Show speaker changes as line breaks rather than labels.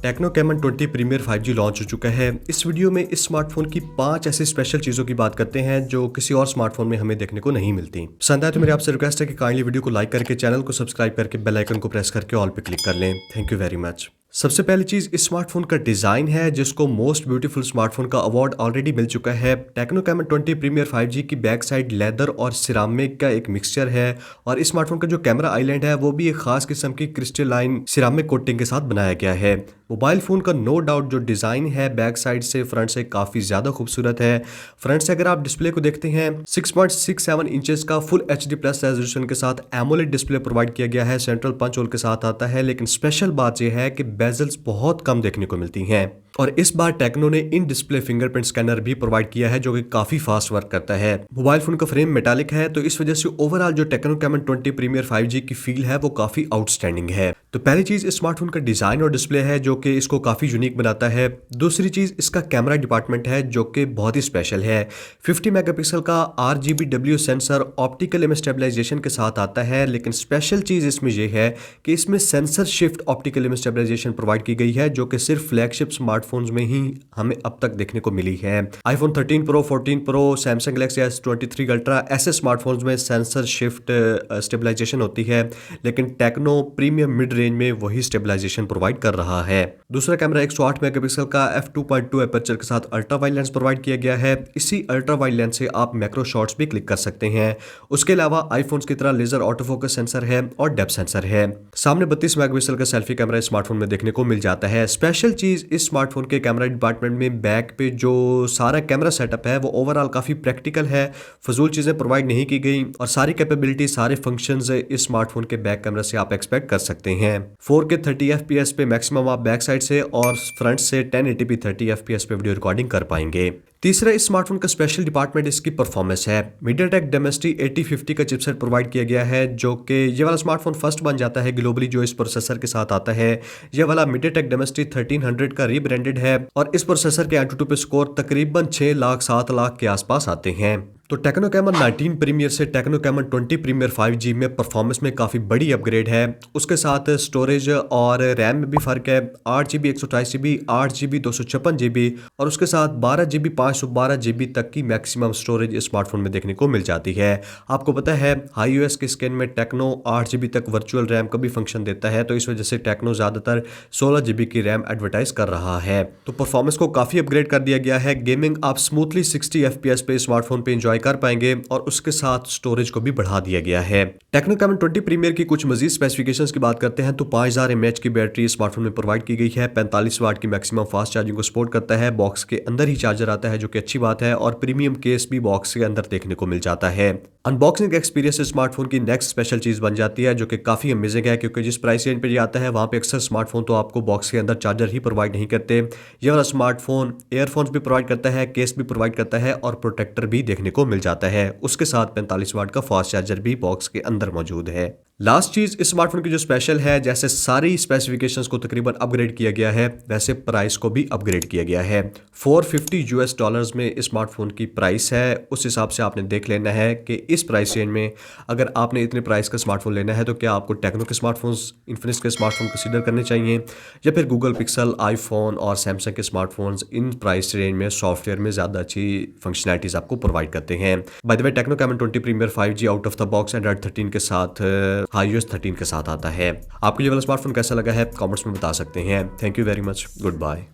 Techno Camon 20 premier 5G launch हो चुका है। इस वीडियो में इस स्मार्टफोन की 5 ऐसी स्पेशल चीज़ों की बात करते हैं जो किसी और स्मार्टफोन में हमें देखने को नहीं मिलती। पसंद आए तो मेरी आपसे रिक्वेस्ट है कि काइंडली वीडियो को लाइक करके चैनल को सब्सक्राइब करके बेल आइकन को प्रेस करके ऑल पे क्लिक कर लें। Thank you very much. सबसे पहली चीज़ इस स्मार्टफोन का डिज़ाइन है जिसको मोस्ट ब्यूटीफुल स्मार्टफोन का अवार्ड ऑलरेडी मिल चुका है। टेक्नो कैमन 20 प्रीमियर 5G की बैक साइड लेदर और सिरामिक का एक मिक्सचर है और इस स्मार्टफोन का जो कैमरा आइलैंड है वो भी एक खास किस्म की क्रिस्टलाइन सिरामिक कोटिंग के साथ बनाया गया है। मोबाइल फ़ोन का नो डाउट जो डिज़ाइन है बैक साइड से फ्रंट से काफ़ी ज़्यादा खूबसूरत है। फ्रंट से अगर आप डिस्प्ले को देखते हैं 6.67 इंचेस का फुल HD प्लस रेजोल्यूशन के साथ एमोलेड डिस्प्ले प्रोवाइड किया गया है। सेंट्रल पंच होल के साथ आता है, लेकिन स्पेशल बात यह है कि बेजल्स बहुत कम देखने को मिलती हैं और इस बार टेक्नो ने इन डिस्प्ले फिंगरप्रिंट स्कैनर भी प्रोवाइड किया है जो कि काफ़ी फास्ट वर्क करता है। मोबाइल फ़ोन का फ्रेम मेटालिक है तो इस वजह से ओवरऑल जो टेक्नो कैमन 20 प्रीमियर 5G की फील है वो काफ़ी आउटस्टैंडिंग है। तो पहली चीज़ इस स्मार्टफोन का डिज़ाइन और डिस्प्ले है जो कि इसको काफ़ी यूनिक बनाता है। दूसरी चीज़ इसका कैमरा डिपार्टमेंट है जो कि बहुत ही स्पेशल है। 50 मेगापिक्सल का RGBW sensor optical image stabilization के साथ आता है, लेकिन स्पेशल चीज़ इसमें यह है कि इसमें sensor shift optical image stabilization provide की गई है जो कि सिर्फ फ्लैगशिप स्मार्टफोन्स में ही हमें अब तक देखने को मिली है। iPhone 13 Pro, 14 Pro, Samsung Galaxy S23 Ultra ऐसे स्मार्टफोन्स में सेंसर शिफ्ट स्टेबलाइजेशन होती है, लेकिन टेक्नो प्रीमियम मिड रेंज में वही स्टेबलाइजेशन प्रोवाइड कर रहा है। दूसरा कैमरा 108 मेगापिक्सल का f2.2 एपर्चर के साथ अल्ट्रा वाइड लेंस प्रोवाइड किया गया है। इसी अल्ट्रा वाइड लेंस से आप मैक्रो शॉट्स भी क्लिक कर सकते हैं। उसके अलावा आईफोन्स की तरह लेजर ऑटो फोकस सेंसर है और डेप्थ सेंसर है। सामने 32 मेगापिक्सल का सेल्फी कैमरा इस स्मार्टफोन में देखने को मिल जाता है। स्पेशल चीज इस स्मार्टफोन के कैमरा डिपार्टमेंट में बैक पे जो सारा कैमरा सेटअप है वो ओवरऑल काफी प्रैक्टिकल है। फजूल चीजें प्रोवाइड नहीं की गई और सारी कैपेबिलिटी सारे फंक्शंस इस स्मार्टफोन के बैक कैमरा से आप एक्सपेक्ट कर सकते हैं। 4K 30 FPS पे मैक्सिमम आप बैक साइड से और फ्रंट से 1080p 30 FPS पे वीडियो रिकॉर्डिंग कर पाएंगे। तीसरा इस स्मार्टफोन का स्पेशल डिपार्टमेंट इसकी परफॉर्मेंस है। MediaTek Dimensity 8050 का चिपसेट प्रोवाइड किया गया है जो कि ये वाला स्मार्टफोन फर्स्ट बन जाता है ग्लोबली जो इस प्रोसेसर के साथ आता है। ये वाला MediaTek Dimensity 1300 का रीब्रांडेड है और इस प्रोसेसर के AnTuTu पे स्कोर तकरीबन 6 लाख 7 लाख के आसपास आते हैं। तो टेक्नो कैमन 19 प्रीमियर से टेक्नो कैमन 20 प्रीमियर 5G में परफॉर्मेंस में काफ़ी बड़ी अपग्रेड है। उसके साथ स्टोरेज और रैम में भी फ़र्क है। 8GB 128GB, 8GB 256GB और उसके साथ 12GB 512GB तक की मैक्सिमम स्टोरेज इस स्मार्टफोन में देखने को मिल जाती है। आपको पता है iOS के स्किन में टेक्नो 8GB तक वर्चुअल रैम का भी फंक्शन देता है, तो इस वजह से टेक्नो ज़्यादातर 16GB की रैम एडवर्टाइज कर रहा है। तो परफॉर्मेंस को काफ़ी अपग्रेड कर दिया गया है। गेमिंग आप स्मूथली 60 FPS पे स्मार्टफोन पे एंजॉय कर पाएंगे और उसके साथ स्टोरेज को भी बढ़ा दिया गया है। टेक्नो कैमन 20 प्रीमियर की कुछ मजीद स्पेसिफिकेशंस की बात करते हैं तो 5000 mAh की बैटरी स्मार्टफोन में प्रोवाइड की गई है। 45 वाट की मैक्सिमम फास्ट चार्जिंग को सपोर्ट करता है। बॉक्स के अंदर ही चार्जर आता है जो कि अच्छी बात है और प्रीमियम केस भी बॉक्स के अंदर देखने को मिल जाता है। अनबॉक्सिंग एक्सपीरियंस स्मार्टफोन की नेक्स्ट स्पेशल चीज़ बन जाती है जो कि काफ़ी अमेजिंग है, क्योंकि जिस प्राइस रेंज पे ये आता है वहाँ पे अक्सर स्मार्टफोन तो आपको बॉक्स के अंदर चार्जर ही प्रोवाइड नहीं करते। ये वाला स्मार्टफोन ईयरफोन्स भी प्रोवाइड करता है, केस भी प्रोवाइड करता है और प्रोटेक्टर भी देखने को मिल जाता है। उसके साथ 45 वाट का फास्ट चार्जर भी बॉक्स के अंदर मौजूद है। लास्ट चीज इस स्मार्टफोन की जो स्पेशल है, जैसे सारी स्पेसिफिकेशंस को तकरीबन अपग्रेड किया गया है वैसे प्राइस को भी अपग्रेड किया गया है। $450 में इस स्मार्टफोन की प्राइस है। उस हिसाब से आपने देख लेना है कि इस प्राइस रेंज में अगर आपने इतने प्राइस का स्मार्टफोन लेना है तो क्या आपको टेक्नो के स्मार्टफोन्स, इन्फिनिक्स के स्मार्टफोन कंसीडर करने चाहिए या फिर गूगल पिक्सल, आईफोन और सैमसंग के स्मार्टफोन्स इन प्राइस रेंज में सॉफ्टवेयर में ज़्यादा अच्छी फंक्शनैलिटीज़ आपको प्रोवाइड करते हैं। By the way Tecno Camon 20 premier 5G out of the box Android 13 के साथ iOS 13 के साथ आता है। आपको ये वाला स्मार्टफोन कैसा लगा है कमेंट्स में बता सकते हैं। Thank you very much, good bye.